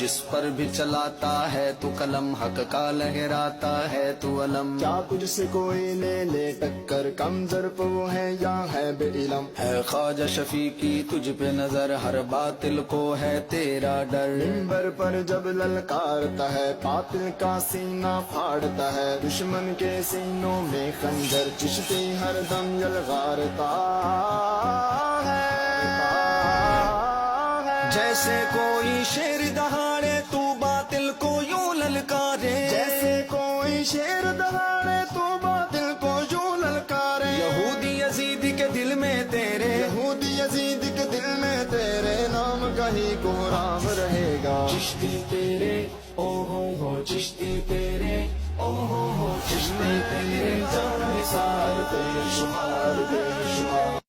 جس پر بھی چلاتا ہے تو قلم، حق کا لہراتا ہے تو علم۔ کیا تجھ سے کوئی لے لے ٹکر، کم ظرف وہ ہے یا ہے بے علم؟ ہے خواجہ شفیع کی تجھ پہ نظر، ہر باطل کو ہے تیرا ڈر۔ منبر پر جب للکارتا ہے، باطل کا سینہ پھاڑتا ہے، دشمن کے سینوں میں خنجر چشتی ہر دم یلغارتا ہے۔ جیسے کوئی شیر دہاڑے تو باطل کو یوں للکارے، جیسے کوئی شیر دہاڑے تو باطل کو یوں للکارے۔ یہودی یزید کے دل میں تیرے، یہودی یزید کے دل میں تیرے نام کا ہی کوہرام رہے گا۔ چشتی تیرے او ہو چشتی تیرے او ہو چشتی تیرے، جان نثار بے شمار بے شمار۔